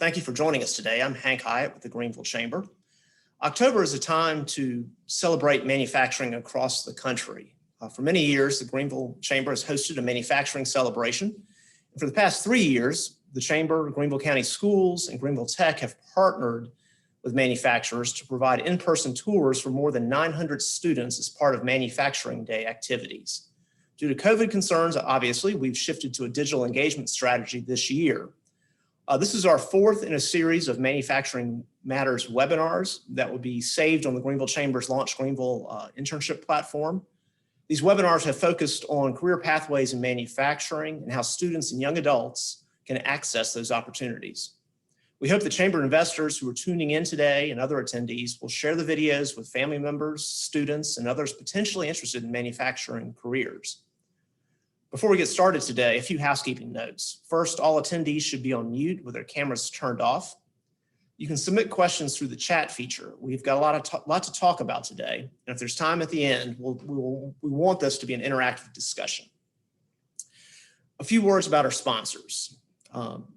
Thank you for joining us today. I'm Hank Hyatt with the Greenville Chamber. October is a time to celebrate manufacturing across the country. For many years, the Greenville Chamber has hosted a manufacturing celebration. And for the past 3 years, the Chamber, Greenville County Schools, and Greenville Tech have partnered with manufacturers to provide in-person tours for more than 900 students as part of Manufacturing Day activities. Due to COVID concerns, obviously, we've shifted to a digital engagement strategy this year. This is our fourth in a series of Manufacturing Matters webinars that will be saved on the Greenville Chamber's Launch Greenville internship platform. These webinars have focused on career pathways in manufacturing and how students and young adults can access those opportunities. We hope the Chamber investors who are tuning in today and other attendees will share the videos with family members, students, and others potentially interested in manufacturing careers. Before we get started today, a few housekeeping notes. First, all attendees should be on mute with their cameras turned off. You can submit questions through the chat feature. We've got a lot to talk about today, and if there's time at the end, we want this to be an interactive discussion. A few words about our sponsors.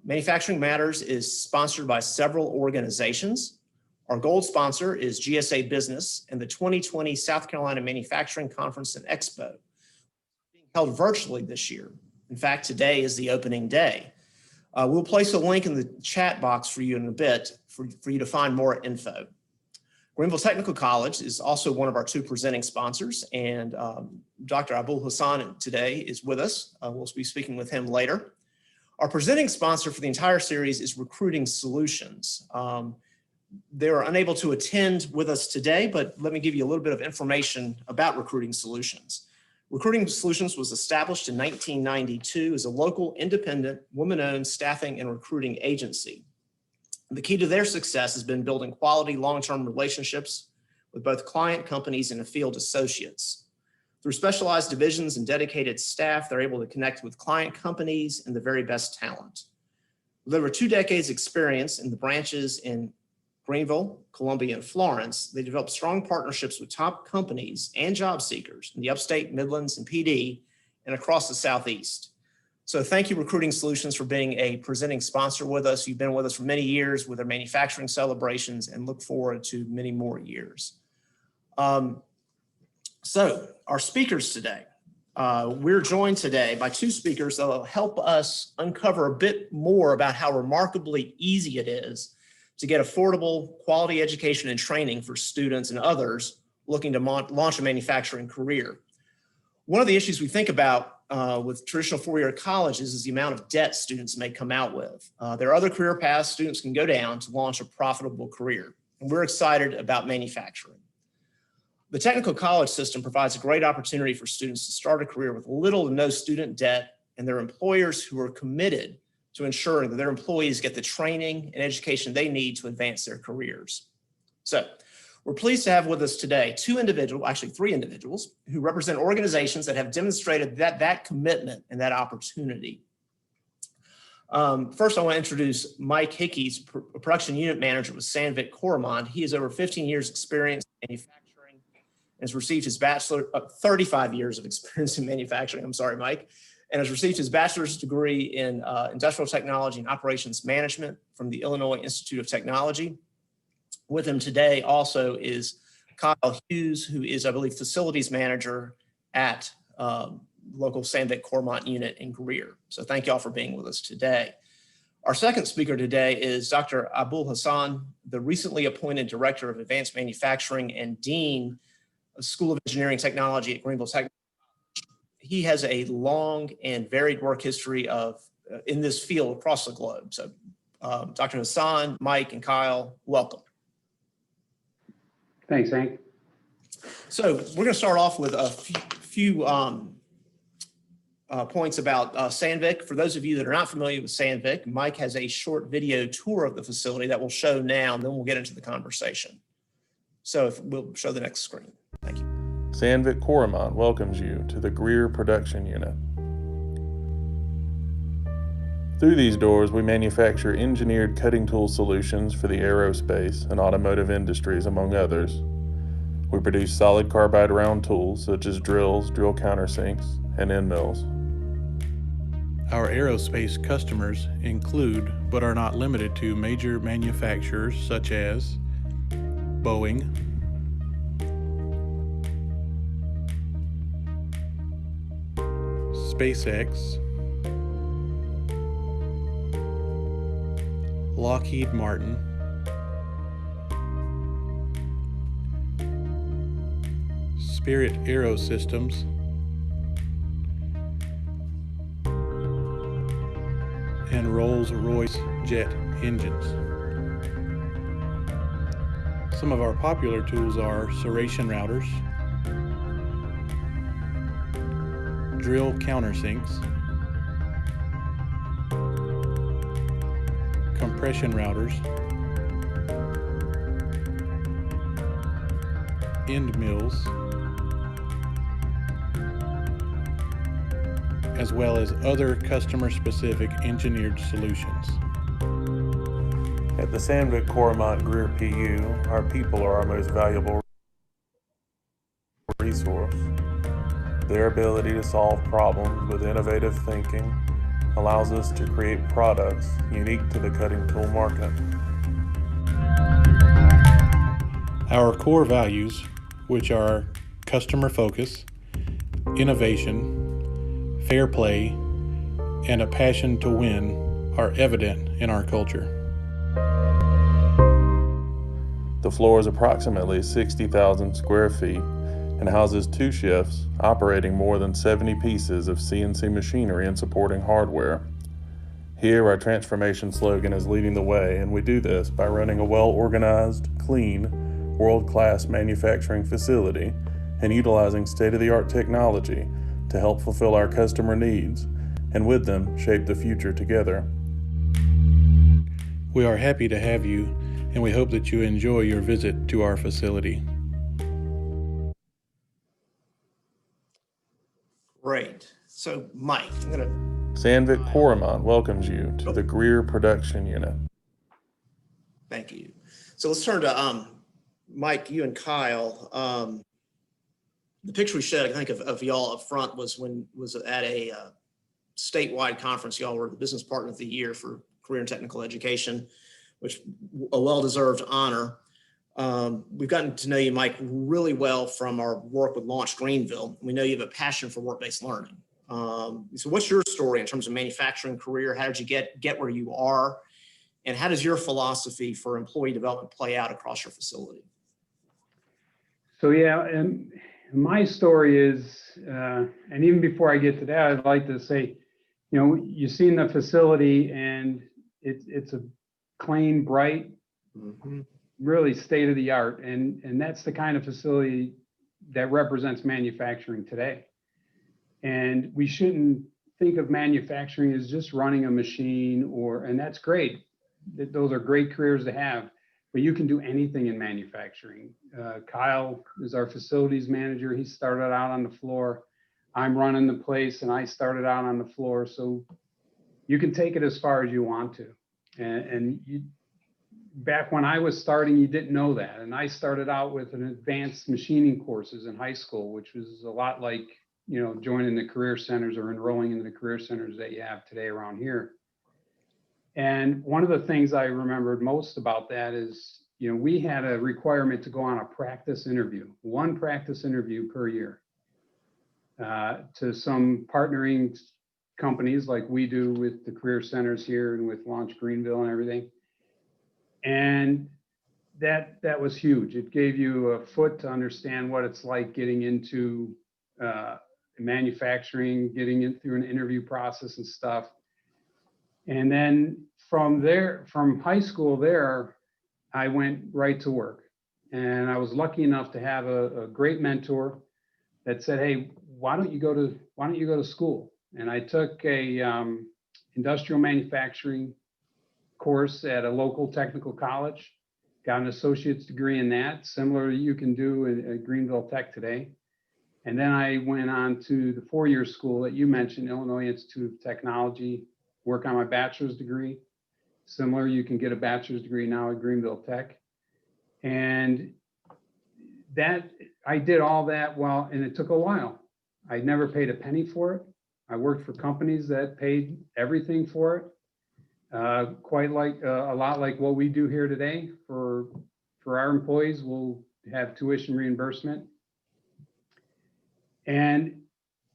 Manufacturing Matters is sponsored by several organizations. Our gold sponsor is GSA Business and the 2020 South Carolina Manufacturing Conference and Expo, held virtually this year. In fact, today is the opening day. We'll place a link in the chat box for you in a bit for you to find more info. Greenville Technical College is also one of our two presenting sponsors, and Dr. Abu Hassan today is with us. We'll be speaking with him later. Our presenting sponsor for the entire series is Recruiting Solutions. They are unable to attend with us today, but let me give you a little bit of information about Recruiting Solutions. Recruiting Solutions was established in 1992 as a local, independent, woman-owned staffing and recruiting agency. The key to their success has been building quality, long-term relationships with both client companies and field associates. Through specialized divisions and dedicated staff, they're able to connect with client companies and the very best talent. With over 2 decades experience in the branches in Greenville, Columbia, and Florence, they developed strong partnerships with top companies and job seekers in the upstate, Midlands, and PD, and across the Southeast. So thank you, Recruiting Solutions, for being a presenting sponsor with us. You've been with us for many years with our manufacturing celebrations and look forward to many more years. So our speakers today, we're joined today by 2 speakers that will help us uncover a bit more about how remarkably easy it is to get affordable, quality education and training for students and others looking to launch a manufacturing career. One of the issues we think about with traditional 4-year colleges is the amount of debt students may come out with. There are other career paths students can go down to launch a profitable career, and we're excited about manufacturing. The technical college system provides a great opportunity for students to start a career with little to no student debt, and their employers who are committed to ensuring that their employees get the training and education they need to advance their careers. So we're pleased to have with us today 3 individuals who represent organizations that have demonstrated that commitment and that opportunity. First, I want to introduce Mike Hickey, production unit manager with Sandvik Coromant. He has over 15 years experience in manufacturing and has received his 35 years of experience in manufacturing. I'm sorry, Mike. And has received his bachelor's degree in industrial technology and operations management from the Illinois Institute of Technology. With him today also is Kyle Hughes, who is, I believe, facilities manager at local Sandvik Coromant unit in Greer. So thank you all for being with us today. Our second speaker today is Dr. Abu Hassan, the recently appointed Director of Advanced Manufacturing and Dean of School of Engineering Technology at Greenville Tech. He has a long and varied work history in this field across the globe. So Dr. Hassan, Mike, and Kyle, welcome. Thanks, Hank. So we're going to start off with a few points about Sandvik. For those of you that are not familiar with Sandvik, Mike has a short video tour of the facility that we'll show now, and then we'll get into the conversation. So we'll show the next screen. Thank you. Sandvik Coromant welcomes you to the Greer production unit. Through these doors, we manufacture engineered cutting tool solutions for the aerospace and automotive industries, among others. We produce solid carbide round tools such as drills, drill countersinks, and end mills. Our aerospace customers include, but are not limited to, major manufacturers such as Boeing, SpaceX, Lockheed Martin, Spirit Aerosystems, and Rolls-Royce jet engines. Some of our popular tools are serration routers, drill countersinks, compression routers, end mills, as well as other customer-specific engineered solutions. At the Sandvik Coromant Greer PU, our people are our most valuable resource. Their ability to solve problems with innovative thinking allows us to create products unique to the cutting tool market. Our core values, which are customer focus, innovation, fair play, and a passion to win, are evident in our culture. The floor is approximately 60,000 square feet and houses 2 shifts operating more than 70 pieces of CNC machinery and supporting hardware. Here, our transformation slogan is leading the way, and we do this by running a well-organized, clean, world-class manufacturing facility and utilizing state-of-the-art technology to help fulfill our customer needs and with them shape the future together. We are happy to have you, and we hope that you enjoy your visit to our facility. Great. So, Mike, I'm going to Sandvik Coromant welcomes you to the Greer Production Unit. thank you. So let's turn to Mike, you and Kyle. The picture we showed, I think, of y'all up front was at a statewide conference. Y'all were the Business Partner of the Year for Career and Technical Education, which a well-deserved honor. We've gotten to know you, Mike, really well from our work with Launch Greenville. We know you have a passion for work-based learning. So what's your story in terms of manufacturing career? How did you get where you are? And how does your philosophy for employee development play out across your facility? So yeah, and my story is, and even before I get to that, I'd like to say, you know, you've seen the facility and it's a clean, bright, really state of the art. And that's the kind of facility that represents manufacturing today. And we shouldn't think of manufacturing as just running a machine and that's great. Those are great careers to have, but you can do anything in manufacturing. Kyle is our facilities manager. He started out on the floor. I'm running the place and I started out on the floor. So you can take it as far as you want to. Back when I was starting, you didn't know that. And I started out with an advanced machining courses in high school, which was a lot like, you know, joining the career centers or enrolling in the career centers that you have today around here. And one of the things I remembered most about that is, you know, we had a requirement to go on a practice interview, 1 practice interview per year, to some partnering companies like we do with the career centers here and with Launch Greenville and everything. And that was huge. It gave you a foot to understand what it's like getting into manufacturing, getting in through an interview process and stuff. And then from there, from high school there, I went right to work. And I was lucky enough to have a great mentor that said, hey, why don't you go to school? And I took a industrial manufacturing course at a local technical college, got an associate's degree in that, similar to you can do at Greenville Tech today. And then I went on to the 4-year school that you mentioned, Illinois Institute of Technology, work on my bachelor's degree. Similar, you can get a bachelor's degree now at Greenville Tech. And that, I did all that and it took a while. I never paid a penny for it. I worked for companies that paid everything for it. Quite like a lot like what we do here today for our employees. We'll have tuition reimbursement. And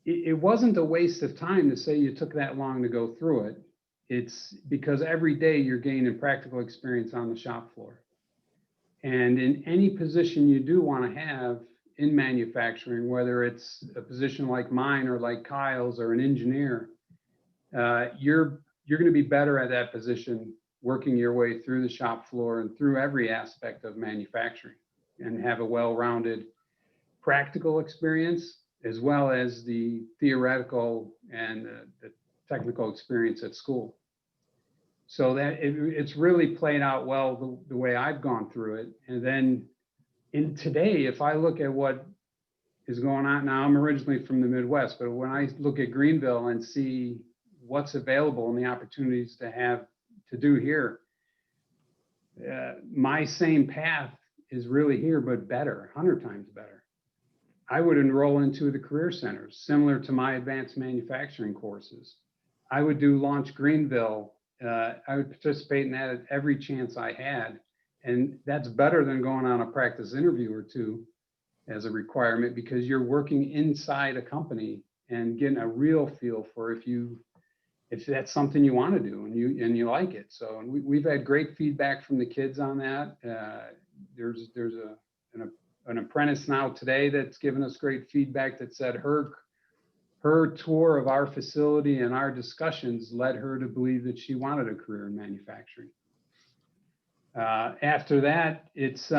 it wasn't a waste of time to say you took that long to go through it. It's because every day you're gaining practical experience on the shop floor. And in any position you do want to have in manufacturing, whether it's a position like mine or like Kyle's or an engineer, you're going to be better at that position working your way through the shop floor and through every aspect of manufacturing, and have a well-rounded practical experience as well as the theoretical and the technical experience at school. So that it's really played out well the way I've gone through it. And then in today, if I look at what is going on now, I'm originally from the Midwest, but when I look at Greenville and see what's available and the opportunities to do here, my same path is really here, but better, 100 times better. I would enroll into the career centers, similar to my advanced manufacturing courses. I would do Launch Greenville. I would participate in that at every chance I had. And that's better than going on a practice interview or two as a requirement, because you're working inside a company and getting a real feel for if that's something you want to do and you like it. So we've had great feedback from the kids on that. There's an apprentice now today that's given us great feedback that said her tour of our facility and our discussions led her to believe that she wanted a career in manufacturing. After that, it's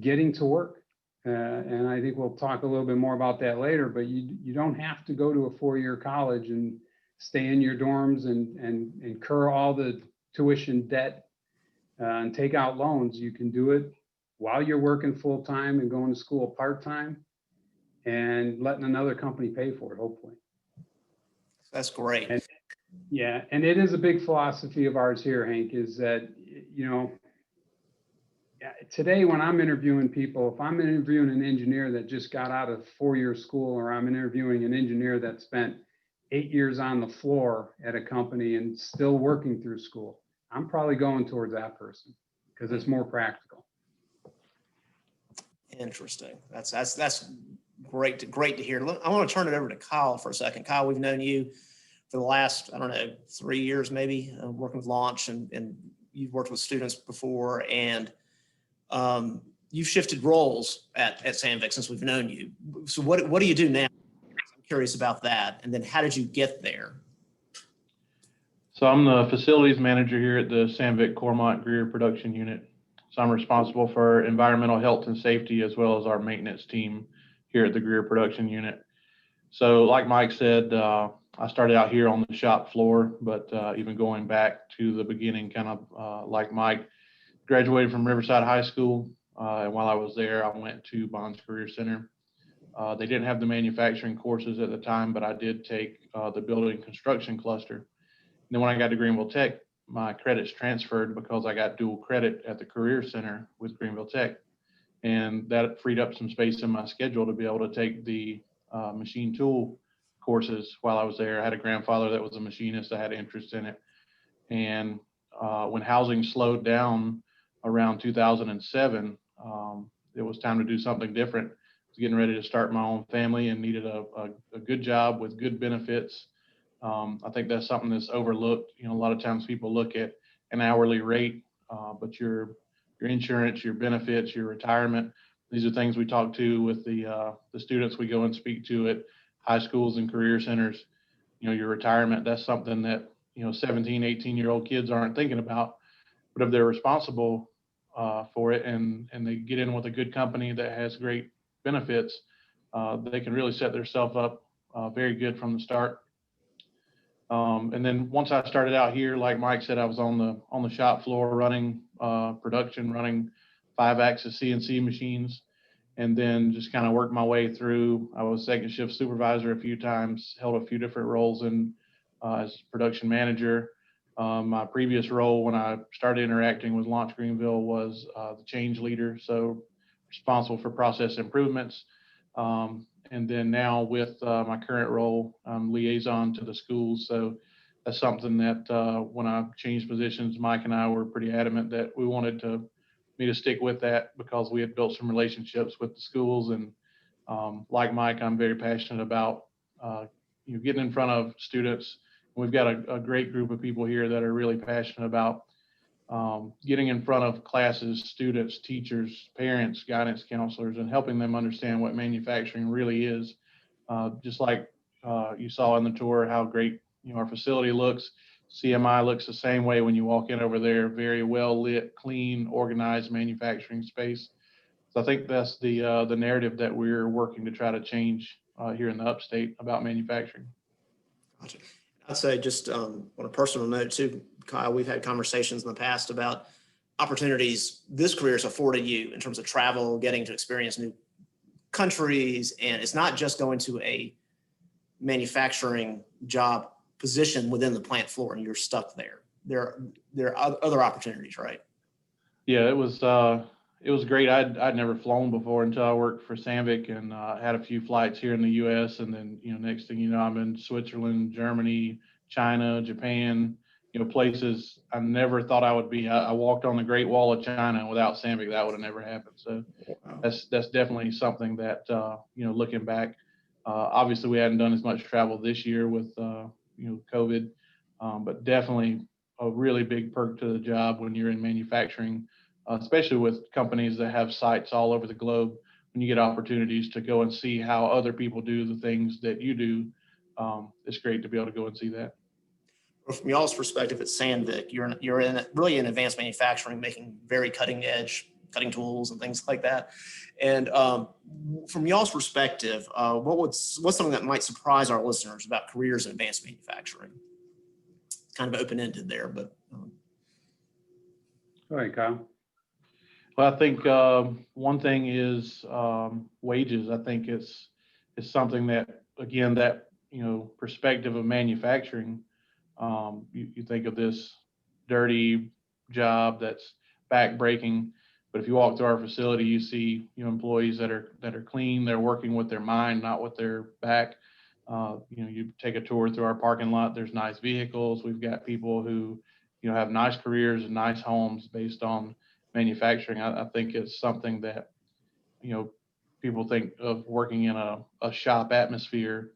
getting to work. And I think we'll talk a little bit more about that later, but you don't have to go to a 4-year college and stay in your dorms and incur all the tuition debt and take out loans. You can do it while you're working full time and going to school part time and letting another company pay for it, hopefully. That's great. And, yeah, and it is a big philosophy of ours here, Hank, is that, today when I'm interviewing people, if I'm interviewing an engineer that just got out of 4-year school, or I'm interviewing an engineer that spent 8 years on the floor at a company and still working through school, I'm probably going towards that person because it's more practical. Interesting. That's great to hear. I want to turn it over to Kyle for a second. Kyle, we've known you for the last, 3 years maybe, working with Launch, and you've worked with students before, and you've shifted roles at Sandvik since we've known you. So what do you do now? I'm curious about that. And then how did you get there? So I'm the facilities manager here at the Sandvik Cormont Greer production unit. So I'm responsible for environmental health and safety, as well as our maintenance team here at the Greer production unit. So like Mike said, I started out here on the shop floor, but even going back to the beginning, kind of like Mike, graduated from Riverside High School. And while I was there, I went to Bond's Career Center. They didn't have the manufacturing courses at the time, but I did take the building construction cluster. And then when I got to Greenville Tech, my credits transferred because I got dual credit at the Career Center with Greenville Tech. And that freed up some space in my schedule to be able to take the machine tool courses while I was there. I had a grandfather that was a machinist. I had interest in it. And when housing slowed down around 2007, it was time to do something different. I was getting ready to start my own family and needed a good job with good benefits. I think that's something that's overlooked. A lot of times people look at an hourly rate, but your insurance, your benefits, your retirement, these are things we talk to with the students we go and speak to at high schools and career centers. Your retirement, that's something that 17, 18-year-old kids aren't thinking about. But if they're responsible for it and they get in with a good company that has great benefits, they can really set themselves up very good from the start. And then once I started out here, like Mike said, I was on the shop floor running production, running 5-axis CNC machines, and then just kind of worked my way through. I was second shift supervisor a few times, held a few different roles as production manager. My previous role when I started interacting with Launch Greenville was the change leader, so responsible for process improvements. And then now with my current role, I'm liaison to the schools. So that's something that when I changed positions, Mike and I were pretty adamant that we wanted me to stick with that because we had built some relationships with the schools. And like Mike, I'm very passionate about getting in front of students. We've got a great group of people here that are really passionate about getting in front of classes, students, teachers, parents, guidance counselors, and helping them understand what manufacturing really is. Just like you saw in the tour, how great our facility looks. CMI looks the same way when you walk in over there. Very well lit, clean, organized manufacturing space. So I think that's the narrative that we're working to try to change here in the upstate about manufacturing. Gotcha. I'd say just on a personal note too, Kyle, we've had conversations in the past about opportunities this career has afforded you in terms of travel, getting to experience new countries. And it's not just going to a manufacturing job position within the plant floor and you're stuck there. There are other opportunities, right? Yeah, it was great. I'd never flown before until I worked for Sandvik and had a few flights here in the U.S. And then, next thing you know, I'm in Switzerland, Germany, China, Japan, places I never thought I would be. I walked on the Great Wall of China, and without Sandvik, that would have never happened. So Wow. that's definitely something that, looking back, obviously we hadn't done as much travel this year with, COVID, but definitely a really big perk to the job when you're in manufacturing, especially with companies that have sites all over the globe. When you get opportunities to go and see how other people do the things that you do, it's great to be able to go and see that. From y'all's perspective at Sandvik, you're really in advanced manufacturing, making very cutting edge cutting tools and things like that. And from y'all's perspective, what's something that might surprise our listeners about careers in advanced manufacturing? It's kind of open ended there, but. Go ahead, Kyle. Well, I think one thing is wages. I think it's something that, again, that perspective of manufacturing. You think of this dirty job that's back-breaking, but if you walk through our facility, you see employees that are clean. They're working with their mind, not with their back. You take a tour through our parking lot. There's nice vehicles. We've got people who have nice careers and nice homes based on manufacturing. I think it's something that people think of working in a shop atmosphere,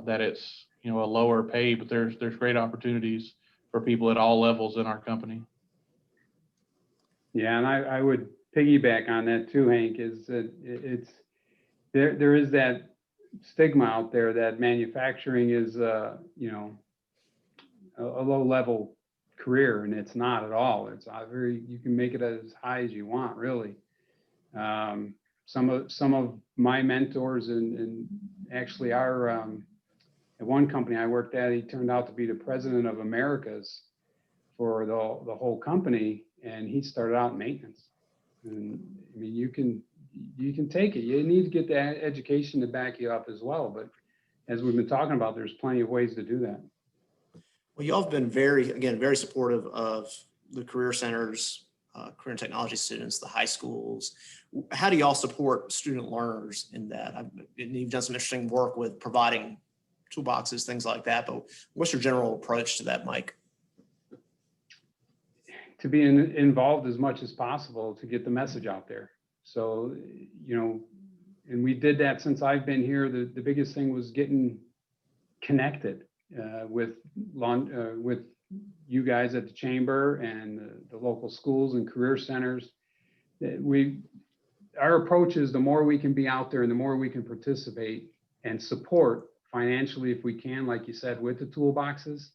that it's a lower pay, but there's great opportunities for people at all levels in our company. Yeah, and I would piggyback on that too, Hank, is that there is that stigma out there that manufacturing is a low level career, and it's not at all. It's you can make it as high as you want, really. Some of my mentors and actually our at one company I worked at, he turned out to be the president of Americas for the whole company, and he started out in maintenance. And I mean, you can take it. You need to get that education to back you up as well. But as we've been talking about, there's plenty of ways to do that. Well, y'all have been very supportive of the career centers, career and technology students, the high schools. How do y'all support student learners in that? You've done some interesting work with providing toolboxes, things like that, but what's your general approach to that, Mike? To be involved as much as possible to get the message out there. So, and we did that since I've been here. The biggest thing was getting connected with you guys at the chamber and the local schools and career centers. Our approach is the more we can be out there and the more we can participate and support financially if we can, like you said, with the toolboxes,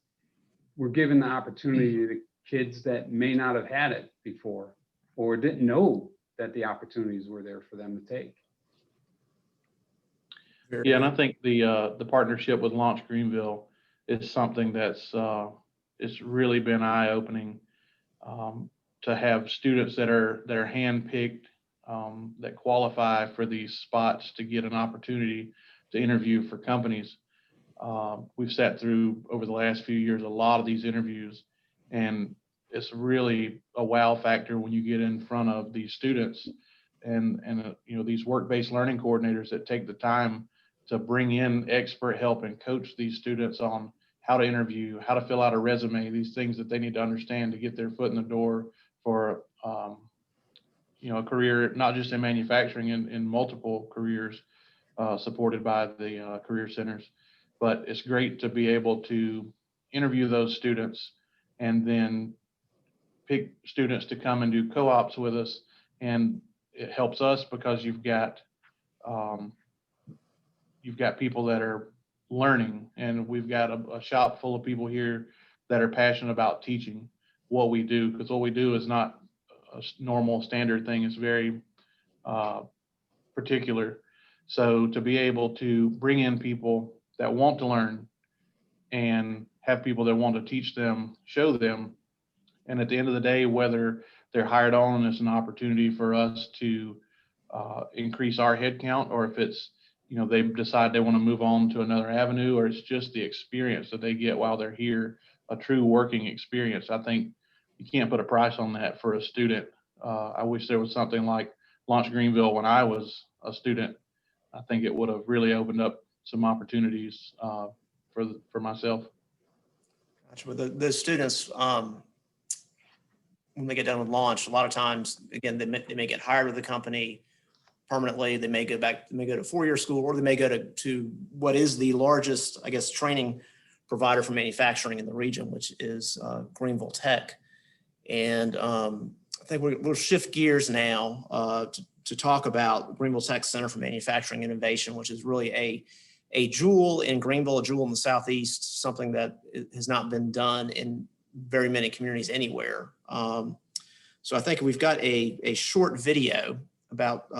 we're given the opportunity to kids that may not have had it before or didn't know that the opportunities were there for them to take. Yeah, and I think the partnership with Launch Greenville is something that's it's really been eye-opening, to have students that are handpicked, that qualify for these spots to get an opportunity to interview for companies. We've sat through over the last few years a lot of these interviews, and it's really a wow factor when you get in front of these students and these work-based learning coordinators that take the time to bring in expert help and coach these students on how to interview, how to fill out a resume, these things that they need to understand to get their foot in the door for a career, not just in manufacturing, in multiple careers supported by the career centers. But it's great to be able to interview those students and then pick students to come and do co-ops with us. And it helps us because you've got people that are learning, and we've got a shop full of people here that are passionate about teaching what we do, because what we do is not a normal standard thing. It's very particular. So to be able to bring in people that want to learn and have people that want to teach them, show them, and at the end of the day, whether they're hired on, it's an opportunity for us to increase our head count, or if it's, they decide they want to move on to another avenue, or it's just the experience that they get while they're here, a true working experience. I think you can't put a price on that for a student. I wish there was something like Launch Greenville when I was a student. I think it would have really opened up some opportunities for myself. Gotcha. But the students, when they get done with Launch, a lot of times, again, they may get hired with the company permanently. They may go to four-year school, or they may go to what is the largest, I guess, training provider for manufacturing in the region, which is Greenville Tech. And I think we'll shift gears now to talk about Greenville Tech Center for Manufacturing Innovation, which is really a jewel in Greenville, a jewel in the Southeast, something that has not been done in very many communities anywhere. So I think we've got a short video about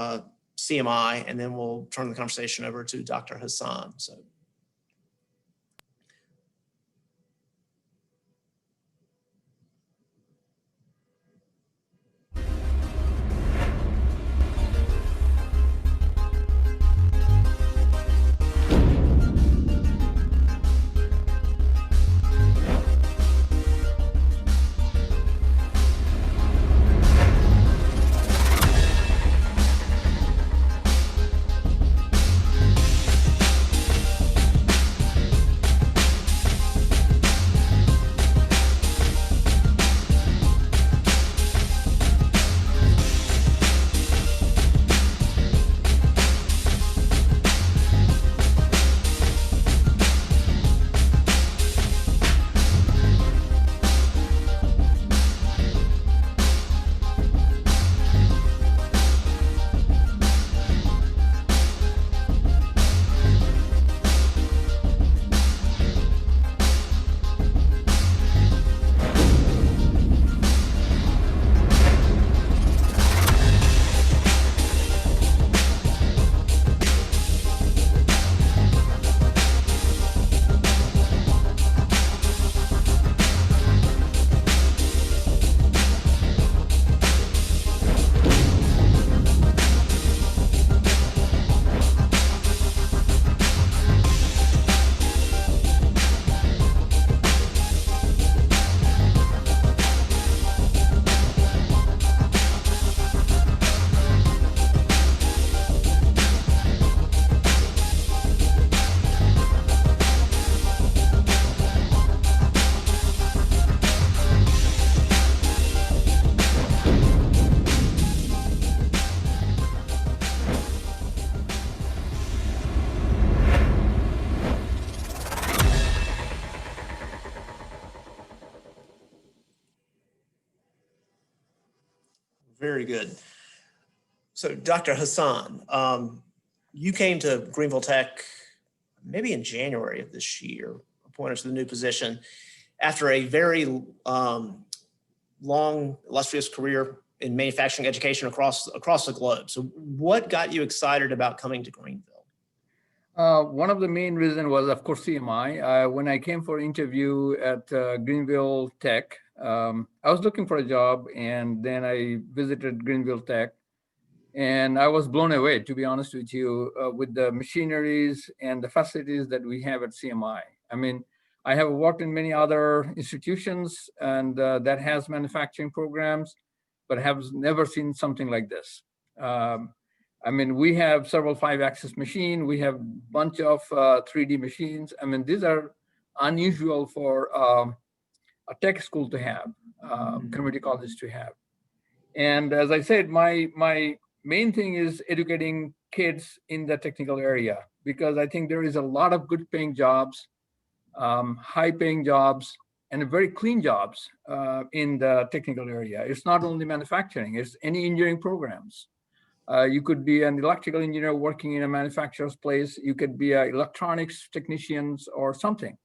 CMI, and then we'll turn the conversation over to Dr. Hassan. So. Very good. So Dr. Hassan, you came to Greenville Tech maybe in January of this year, appointed to the new position after a very long, illustrious career in manufacturing education across the globe. So what got you excited about coming to Greenville? One of the main reasons was, of course, CMI. When I came for interview at Greenville Tech, I was looking for a job, and then I visited Greenville Tech, and I was blown away, to be honest with you, with the machineries and the facilities that we have at CMI. I mean, I have worked in many other institutions and that has manufacturing programs, but have never seen something like this. I mean, we have several 5-axis machine. We have a bunch of 3D machines. I mean, these are unusual for a tech school to have, community college to have. And as I said, my main thing is educating kids in the technical area, because I think there is a lot of good paying jobs, high paying jobs, and very clean jobs in the technical area. It's not only manufacturing, it's any engineering programs. You could be an electrical engineer working in a manufacturer's place. You could be an electronics technicians or something.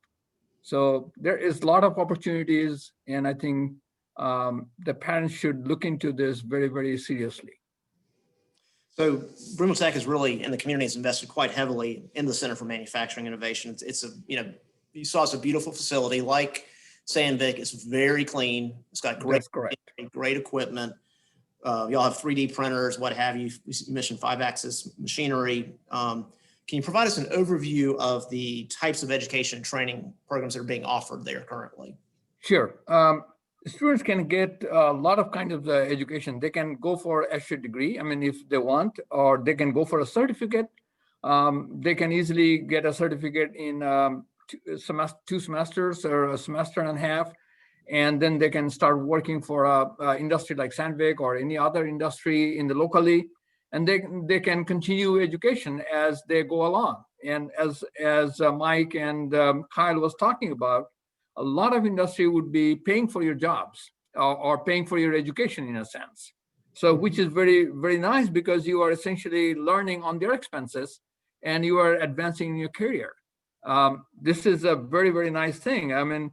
So there is a lot of opportunities, and I think the parents should look into this very, very seriously. So Greenville Tech is really, and the community has invested quite heavily in the Center for Manufacturing Innovation. It's a, you saw it's a beautiful facility like Sandvik. It's very clean. It's got great equipment. Y'all have 3D printers, what have you. You mentioned 5-axis machinery. Can you provide us an overview of the types of education and training programs that are being offered there currently? Sure. Students can get a lot of kinds of education. They can go for an associate degree, I mean, if they want, or they can go for a certificate. They can easily get a certificate in 2 semesters or a semester and a half, and then they can start working for a industry like Sandvik or any other industry in the locally, and they can continue education as they go along. And as Mike and Kyle was talking about, a lot of industry would be paying for your jobs or paying for your education in a sense. So which is very, very nice, because you are essentially learning on their expenses and you are advancing in your career. This is a very, very nice thing. I mean,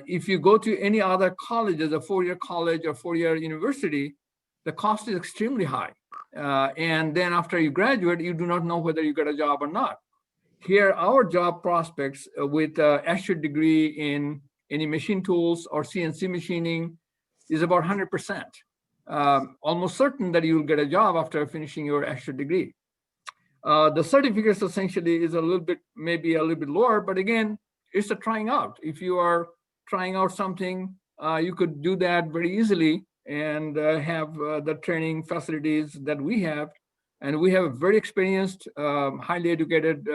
if you go to any other college, as a 4-year college or 4-year university, the cost is extremely high. And then after you graduate, you do not know whether you get a job or not. Here, our job prospects with an associate degree in any machine tools or CNC machining is about 100%. Almost certain that you'll get a job after finishing your associate degree. The certificates essentially is a little bit, maybe a little bit lower, but again, it's a trying out. If you are trying out something, you could do that very easily and have the training facilities that we have. And we have very experienced, highly educated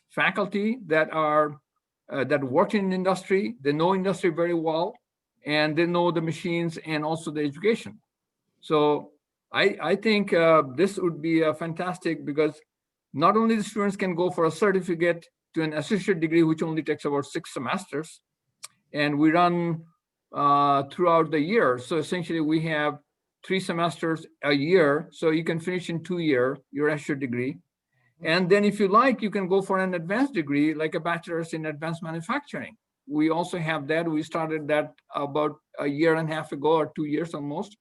faculty that are that work in industry. They know industry very well, and they know the machines and also the education. So I think this would be fantastic, because not only the students can go for a certificate to an associate degree, which only takes about 6 semesters, and we run throughout the year. So essentially we have 3 semesters a year, so you can finish in 2 years your associate degree. And then if you like, you can go for an advanced degree, like a bachelor's in advanced manufacturing. We also have that. We started that about a year and a half ago, or 2 years almost.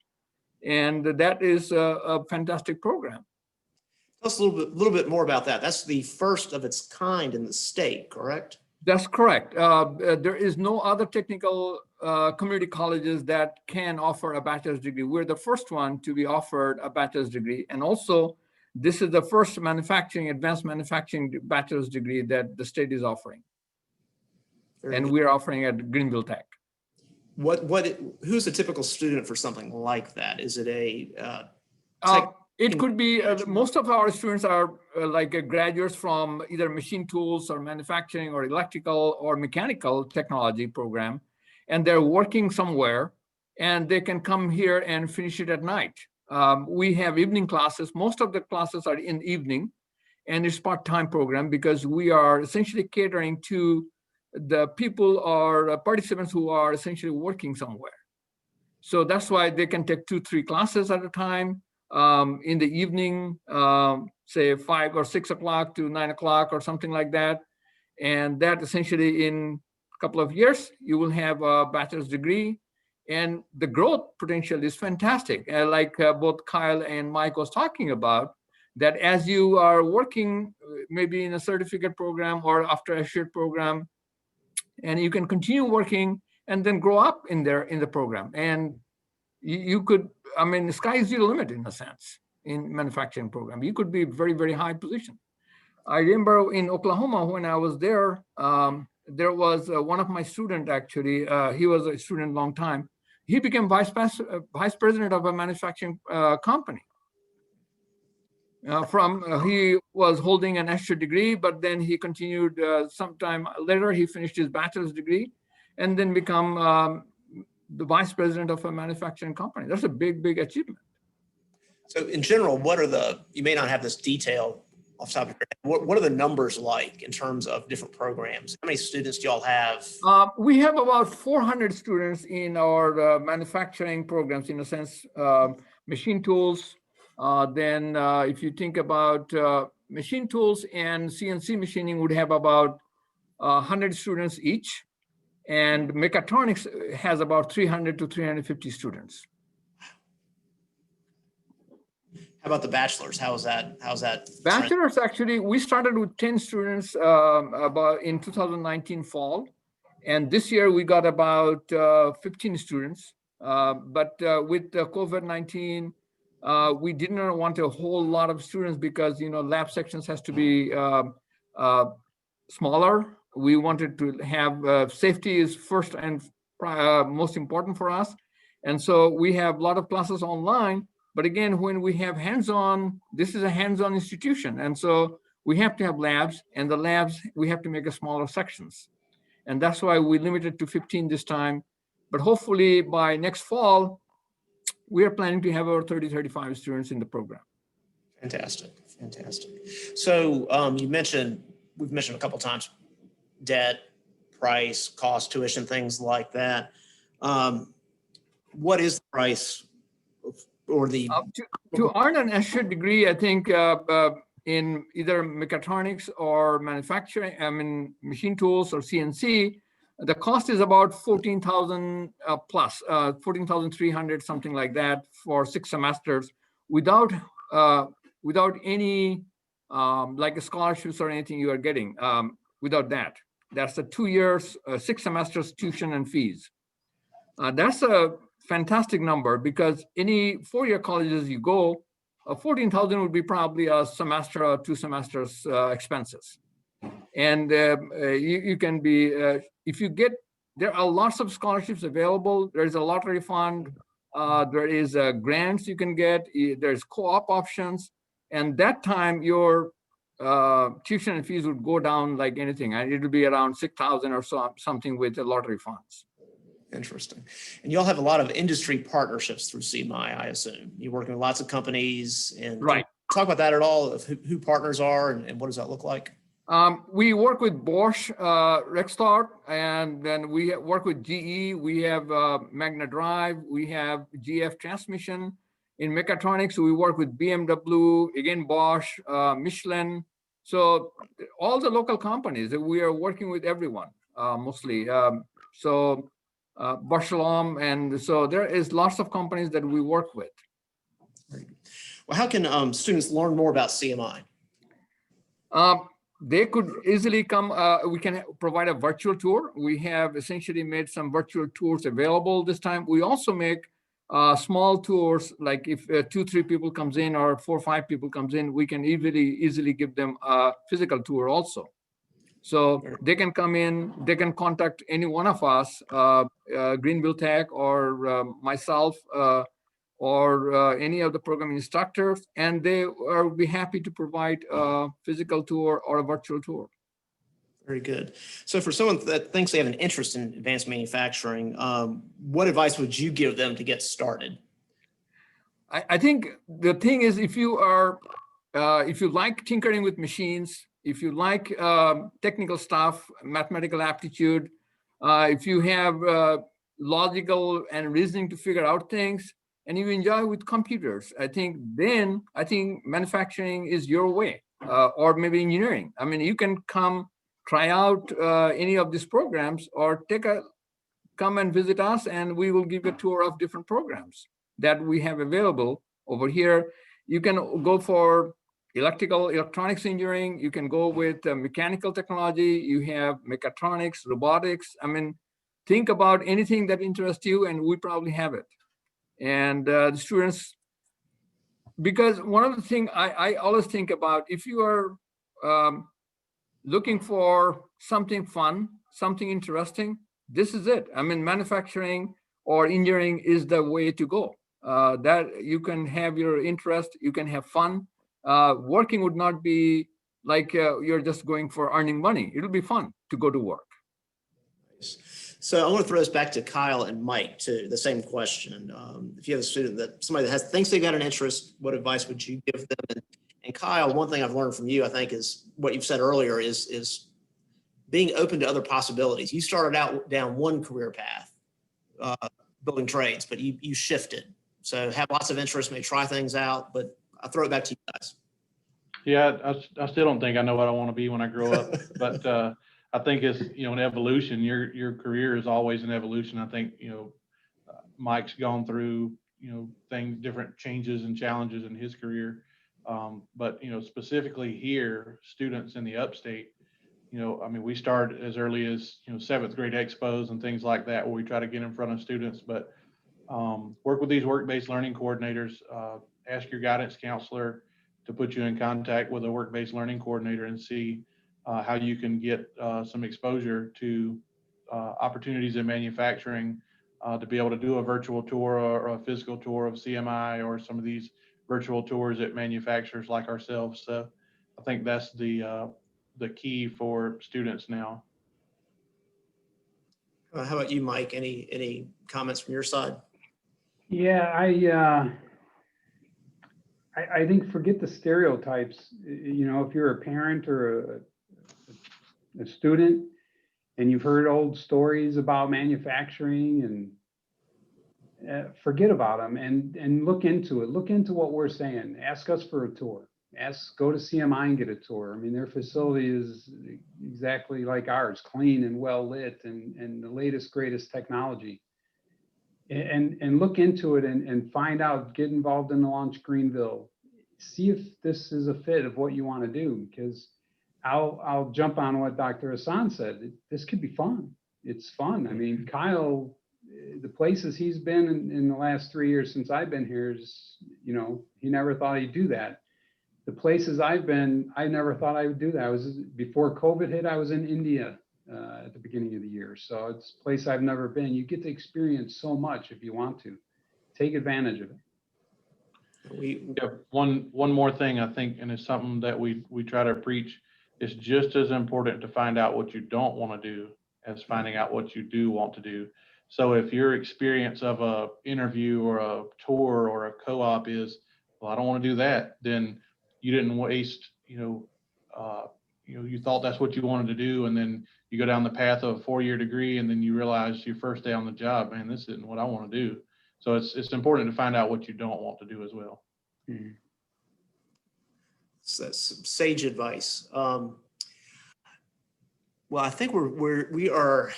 And that is a fantastic program. Tell us a little bit more about that. That's the first of its kind in the state, correct? That's correct. There is no other technical community colleges that can offer a bachelor's degree. We're the first one to be offered a bachelor's degree. And also, this is the first advanced manufacturing bachelor's degree that the state is offering. And we're offering at Greenville Tech. Who's a typical student for something like that? Is it it could be, most of our students are like graduates from either machine tools or manufacturing or electrical or mechanical technology program, and they're working somewhere, and they can come here and finish it at night. We have evening classes. Most of the classes are in the evening, and it's part-time program, because we are essentially catering to the people or participants who are essentially working somewhere. So that's why they can take 2-3 classes at a time in the evening, say 5 or 6 o'clock to 9 o'clock or something like that. And that essentially in a couple of years, you will have a bachelor's degree, and the growth potential is fantastic. Like both Kyle and Mike was talking about, that as you are working maybe in a certificate program or after a shared program, and you can continue working and then grow up in the program. And you could, I mean, the sky is the limit in a sense in manufacturing program. You could be very, very high position. I remember in Oklahoma when I was there, there was one of my students actually, he was a student long time. He became vice president of a manufacturing company. He was holding an extra degree, but then he continued sometime later. He finished his bachelor's degree and then become the vice president of a manufacturing company. That's a big, big achievement. So in general, you may not have this detail off the top of your head, what are the numbers like in terms of different programs? How many students do y'all have? We have about 400 students in our manufacturing programs, in a sense, machine tools. Then if you think about machine tools and CNC machining would have about 100 students each. And mechatronics has about 300 to 350 students. How about the bachelor's? How's that? Bachelor's, actually, we started with 10 students about in 2019 fall. And this year we got about 15 students. But with the COVID-19, we did not want a whole lot of students because, lab sections has to be smaller. We wanted to have safety is first and most important for us. And so we have a lot of classes online. But again, when we have hands-on, this is a hands-on institution. And so we have to have labs, and the labs, we have to make a smaller sections. And that's why we limited to 15 this time. But hopefully by next fall, we are planning to have over 30, 35 students in the program. Fantastic. So we've mentioned a couple of times, debt, price, cost, tuition, things like that. What is the price or the to earn an extra degree? I think in either mechatronics or manufacturing, machine tools or CNC, the cost is about 14,000 plus, 14,300, something like that, for 6 semesters, without any like scholarships or anything you are getting. Without that, that's the 2 years, 6 semesters tuition and fees. That's a fantastic number, because any 4-year colleges you go, 14,000 would be probably a semester or 2 semesters expenses. And you can be, if you get, there are lots of scholarships available. There is a lottery fund. There is grants you can get. There's co-op options. And that time your tuition and fees would go down like anything. And it would be around 6,000 or so, something with the lottery funds. Interesting. And y'all have a lot of industry partnerships through CMI, I assume. You're working with lots of companies. And right. Talk about that at all, of who partners are and what does that look like? We work with Bosch, Rexroth, and then we work with GE. We have Magna Drive. We have GF Transmission. In mechatronics, we work with BMW, again, Bosch, Michelin. So all the local companies, we are working with everyone, mostly. Barcelom, and so there is lots of companies that we work with. Well, how can students learn more about CMI? They could easily come. We can provide a virtual tour. We have essentially made some virtual tours available this time. We also make small tours, like if 2-3 people comes in or 4-5 people comes in, we can easily give them a physical tour also. So they can come in, they can contact any one of us, Greenville Tech or myself, or any of the program instructors, and they will be happy to provide a physical tour or a virtual tour. Very good. So for someone that thinks they have an interest in advanced manufacturing, what advice would you give them to get started? I think the thing is, if you like tinkering with machines, if you like technical stuff, mathematical aptitude, if you have logical and reasoning to figure out things, and you enjoy with computers, I think manufacturing is your way, or maybe engineering. I mean, you can come try out any of these programs, or come and visit us, and we will give you a tour of different programs that we have available over here. You can go for electronics engineering. You can go with mechanical technology. You have mechatronics, robotics. I mean, think about anything that interests you, and we probably have it. And the students, because one of the things I always think about, if you are looking for something fun, something interesting, this is it. I mean, manufacturing or engineering is the way to go. That you can have your interest, you can have fun. working would not be like you're just going for earning money. It'll be fun to go to work. So I want to throw this back to Kyle and Mike too, the same question. If you have a student somebody that thinks they got an interest, what advice would you give them? And Kyle, one thing I've learned from you, I think, is what you've said earlier is being open to other possibilities. You started out down one career path, building trades, but you shifted. So have lots of interest, may try things out, but I'll throw it back to you guys. Yeah, I still don't think I know what I want to be when I grow up, but I think it's, an evolution. Your career is always an evolution. I think, Mike's gone through, different changes and challenges in his career. But, specifically here, students in the upstate, we start as early as, 7th grade expos and things like that, where we try to get in front of students, but work with these work-based learning coordinators, ask your guidance counselor to put you in contact with a work-based learning coordinator and see how you can get some exposure to opportunities in manufacturing, to be able to do a virtual tour or a physical tour of CMI or some of these virtual tours at manufacturers like ourselves. So I think that's the key for students now. How about you, Mike? Any comments from your side? Yeah, I think forget the stereotypes. If you're a parent or a student and you've heard old stories about manufacturing, and forget about them and look into it. Look into what we're saying. Ask us for a tour. Go to CMI and get a tour. I mean, their facility is exactly like ours, clean and well lit and the latest, greatest technology. And look into it and find out, get involved in the Launch Greenville. See if this is a fit of what you want to do, because I'll jump on what Dr. Hassan said. This could be fun. It's fun. I mean, Kyle, the places he's been in the last 3 years since I've been here is, he never thought he'd do that. The places I've been, I never thought I would do that. Before COVID hit, I was in India at the beginning of the year. So it's a place I've never been. You get to experience so much if you want to. Take advantage of it. One more thing, I think, and it's something that we try to preach. It's just as important to find out what you don't want to do as finding out what you do want to do. So if your experience of a interview or a tour or a co-op is, well, I don't want to do that, then you didn't waste, you thought that's what you wanted to do, and then you go down the path of a 4-year degree, and then you realize your first day on the job, man, this isn't what I want to do. So it's important to find out what you don't want to do as well. Mm-hmm. So that's some sage advice. Well, I think we are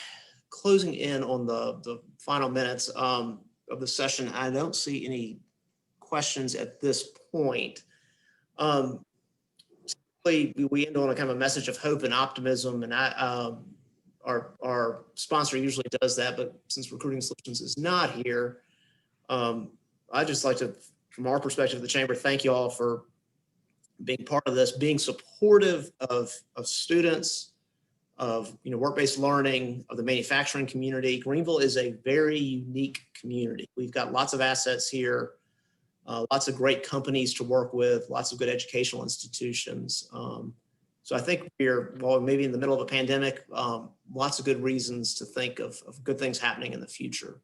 closing in on the final minutes of the session. I don't see any questions at this point. We end on a kind of a message of hope and optimism, and our sponsor usually does that, but since Recruiting Solutions is not here, I'd just like to, from our perspective of the Chamber, thank you all for being part of this, being supportive of students, of work-based learning, of the manufacturing community. Greenville is a very unique community. We've got lots of assets here, lots of great companies to work with, lots of good educational institutions. So I think while maybe in the middle of a pandemic, lots of good reasons to think of good things happening in the future.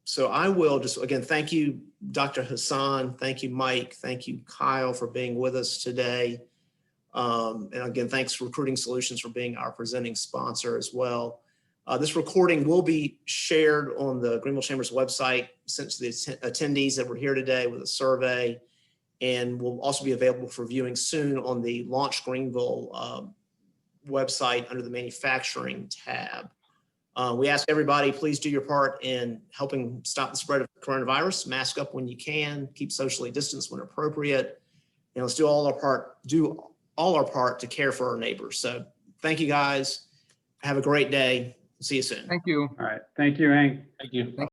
So I will just, again, thank you, Dr. Hassan. Thank you, Mike. Thank you, Kyle, for being with us today. And again, thanks Recruiting Solutions for being our presenting sponsor as well. This recording will be shared on the Greenville Chamber's website sent to the attendees that were here today with a survey, and will also be available for viewing soon on the Launch Greenville website under the manufacturing tab. We ask everybody, please do your part in helping stop the spread of coronavirus. Mask up when you can, keep socially distanced when appropriate, and let's do all our part to care for our neighbors. So thank you guys. Have a great day. See you soon. Thank you. All right. Thank you, Hank. Thank you.